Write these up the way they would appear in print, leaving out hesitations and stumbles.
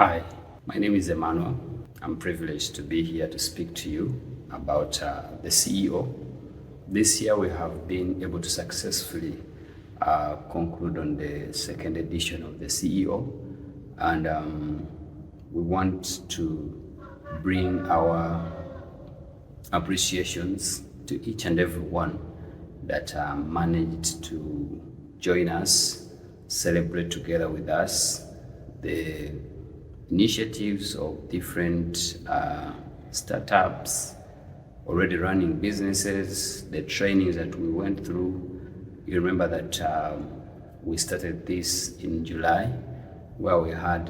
Hi, my name is Emmanuel. I'm privileged to be here to speak to you about the CEO. This year we have been able to successfully conclude on the second edition of the CEO, and we want to bring our appreciations to each and every one that managed to join us, celebrate together with us the initiatives of different startups, already running businesses, the trainings that we went through. You remember that we started this in July, where we had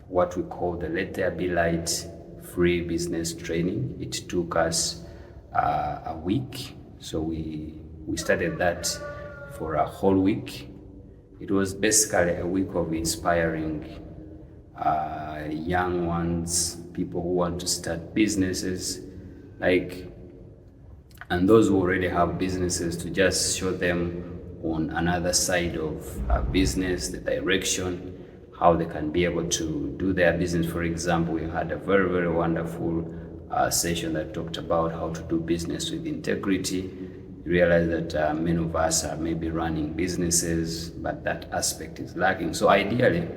what we call the Let There Be Light free business training. It took us a week, so we started that for a whole week. It was basically a week of inspiring young ones, people who want to start businesses, and those who already have businesses, to just show them on another side of a business, the direction, how they can be able to do their business. For example, we had a very, very wonderful session that talked about how to do business with integrity. You realize that many of us are maybe running businesses, but that aspect is lacking. So ideally,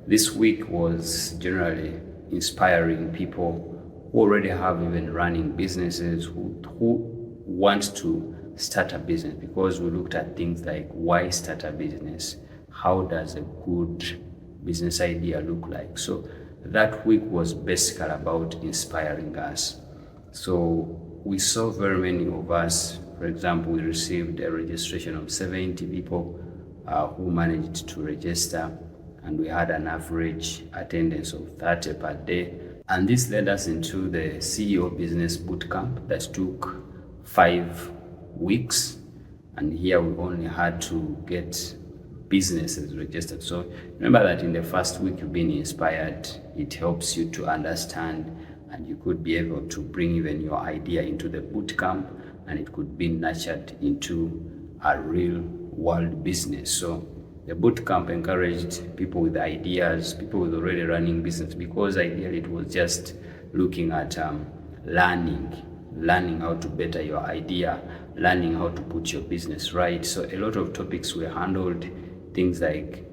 this week was generally inspiring people who already have even running businesses, who want to start a business, because we looked at things like why start a business, how does a good business idea look like. So that week was basically about inspiring us. So we saw very many of us. For example, we received a registration of 70 people who managed to register, and we had an average attendance of 30 per day. And this led us into the CEO Business Bootcamp that took 5 weeks. And here we only had to get businesses registered. So remember that in the first week you've been inspired, it helps you to understand, and you could be able to bring even your idea into the bootcamp, and it could be nurtured into a real world business. So the bootcamp encouraged people with ideas, people with already running business, because ideally it was just looking at learning how to better your idea, learning how to put your business right. So a lot of topics were handled, things like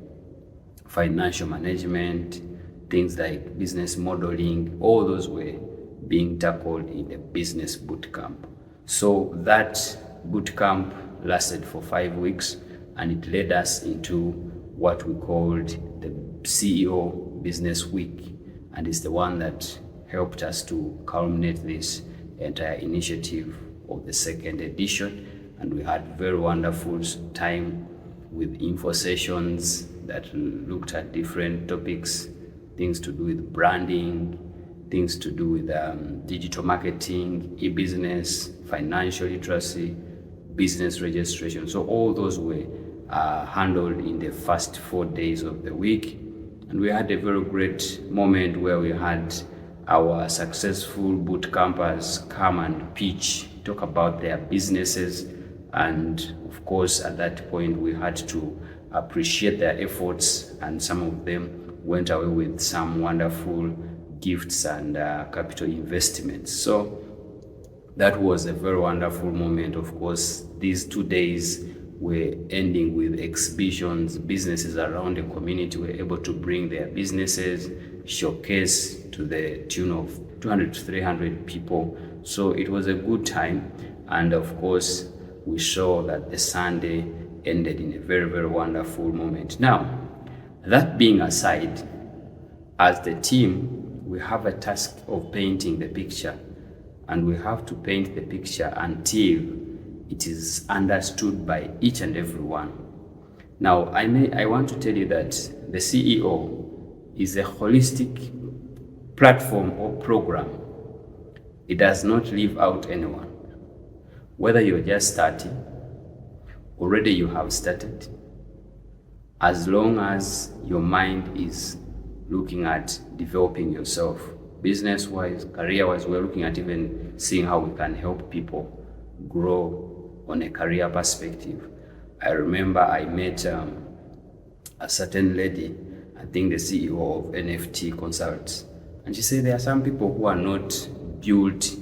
financial management, things like business modeling, all those were being tackled in the business bootcamp. So that bootcamp lasted for 5 weeks, and it led us into what we called the CEO Business Week, and it's the one that helped us to culminate this entire initiative of the second edition. And we had very wonderful time with info sessions that looked at different topics, things to do with branding, things to do with digital marketing, e-business, financial literacy, business registration. So all those were handled in the first 4 days of the week. And we had a very great moment where we had our successful boot campers come and pitch, talk about their businesses. And of course, at that point, we had to appreciate their efforts, and some of them went away with some wonderful gifts and capital investments. So that was a very wonderful moment. Of course, these 2 days were ending with exhibitions. Businesses around the community were able to bring their businesses, showcase to the tune of 200 to 300 people. So it was a good time. And of course, we saw that the Sunday ended in a very, very wonderful moment. Now, that being aside, as the team, we have a task of painting the picture, and we have to paint the picture until it is understood by each and every one. Now, I want to tell you that the CEO is a holistic platform or program. It does not leave out anyone. Whether you're just starting, already you have started, as long as your mind is looking at developing yourself, business-wise, career-wise. We're looking at even seeing how we can help people grow on a career perspective. I remember I met a certain lady, I think the CEO of NFT Consults. And she said there are some people who are not built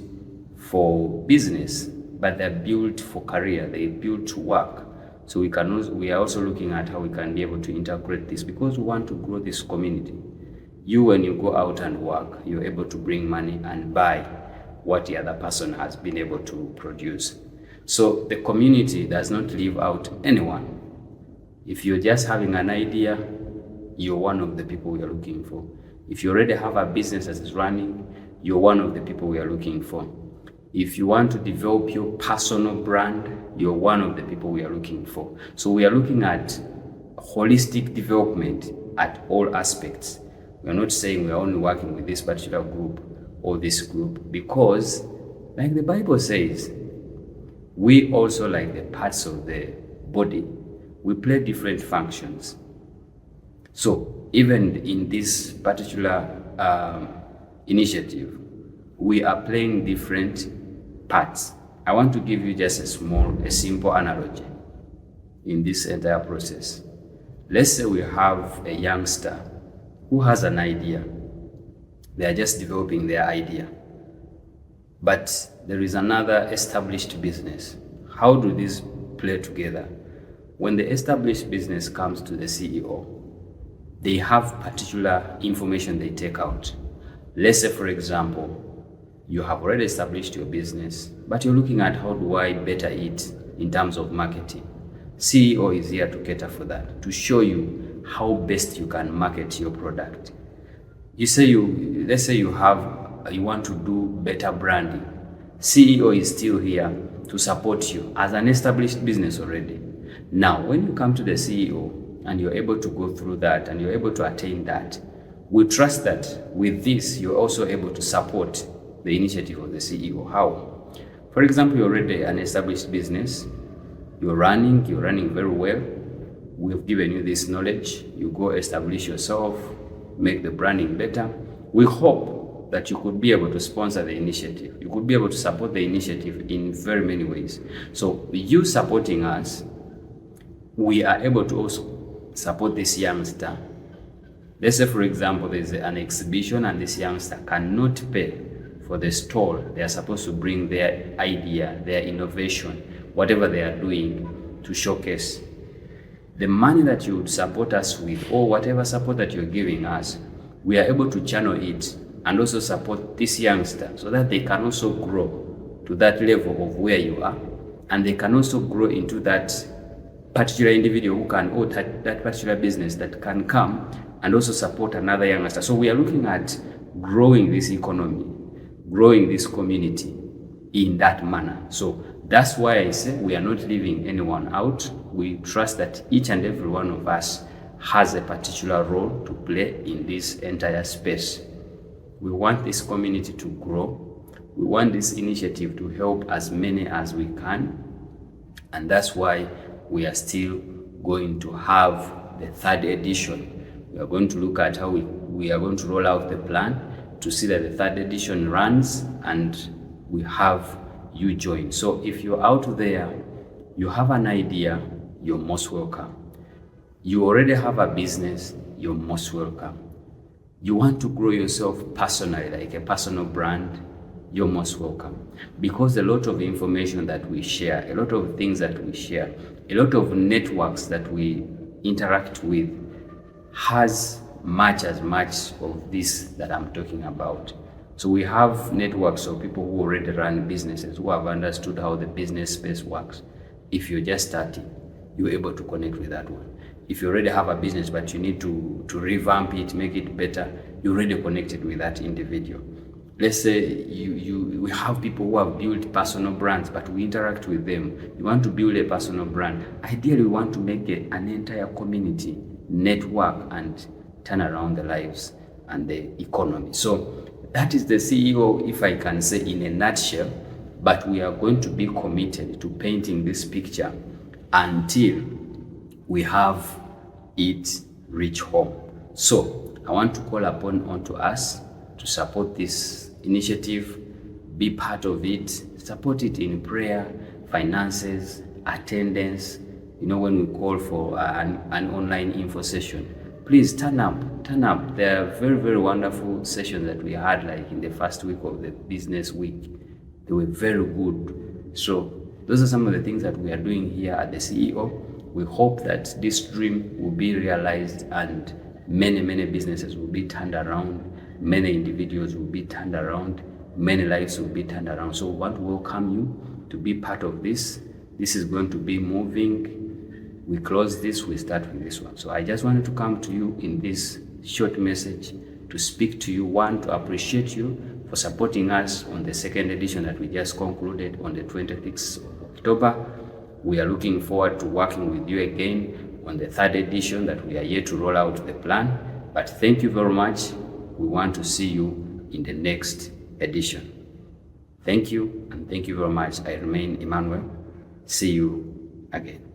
for business, but they're built for career, they're built to work. So we are also looking at how we can be able to integrate this, because we want to grow this community. When you go out and work, you're able to bring money and buy what the other person has been able to produce. So the community does not leave out anyone. If you're just having an idea, you're one of the people we are looking for. If you already have a business that is running, you're one of the people we are looking for. If you want to develop your personal brand, you're one of the people we are looking for. So we are looking at holistic development at all aspects. We're not saying we're only working with this particular group or this group, because like the Bible says, we also, like the parts of the body, we play different functions. So even in this particular initiative, we are playing different parts. I want to give you just a simple analogy in this entire process. Let's say we have a youngster who has an idea. They are just developing their idea. But there is another established business. How do these play together? When the established business comes to the CEO, they have particular information they take out. Let's say, for example, you have already established your business, but you're looking at how do I better it in terms of marketing. CEO is here to cater for that, to show you how best you can market your product. Let's say you want to do better branding. CEO is still here to support you as an established business already. Now, when you come to the CEO and you're able to go through that and you're able to attain that, we trust that with this, you're also able to support the initiative of the CEO. How? For example, you're already an established business, you're running very well. We've given you this knowledge. You go establish yourself, make the branding better. We hope that you could be able to sponsor the initiative. You could be able to support the initiative in very many ways. So you supporting us, we are able to also support this youngster. Let's say, for example, there's an exhibition and this youngster cannot pay for the stall. They are supposed to bring their idea, their innovation, whatever they are doing to showcase. The money that you would support us with, or whatever support that you're giving us, we are able to channel it and also support this youngster so that they can also grow to that level of where you are, and they can also grow into that particular individual who can, or that particular business that can come and also support another youngster. So we are looking at growing this economy, growing this community in that manner. So that's why I say we are not leaving anyone out. We trust that each and every one of us has a particular role to play in this entire space. We want this community to grow. We want this initiative to help as many as we can. And that's why we are still going to have the third edition. We are going to look at how we are going to roll out the plan to see that the third edition runs and we have you join. So if you're out there, you have an idea, you're most welcome. You already have a business, you're most welcome. You want to grow yourself personally, like a personal brand, you're most welcome. Because a lot of information that we share, a lot of things that we share, a lot of networks that we interact with has much of this that I'm talking about. So we have networks of people who already run businesses, who have understood how the business space works. If you're just starting, you're able to connect with that one. If you already have a business but you need to revamp it, make it better, you're already connected with that individual. Let's say we have people who have built personal brands, but we interact with them. You want to build a personal brand. Ideally, we want to make an entire community network and turn around the lives and the economy. So that is the CEO, if I can say in a nutshell, but we are going to be committed to painting this picture until we have it reach home. So I want to call onto us to support this initiative, be part of it, support it in prayer, finances, attendance. When we call for an online info session, please turn up. There are very, very wonderful sessions that we had, like in the first week of the business week. They were very good. So those are some of the things that we are doing here at the CEO. We hope that this dream will be realized and many, many businesses will be turned around, many individuals will be turned around, many lives will be turned around. So we want to welcome you to be part of this. This is going to be moving. We close this, we start with this one. So I just wanted to come to you in this short message to speak to you. One, to appreciate you for supporting us on the second edition that we just concluded on the 26th of October. We are looking forward to working with you again on the third edition that we are yet to roll out the plan. But thank you very much. We want to see you in the next edition. Thank you, and thank you very much. I remain Emmanuel. See you again.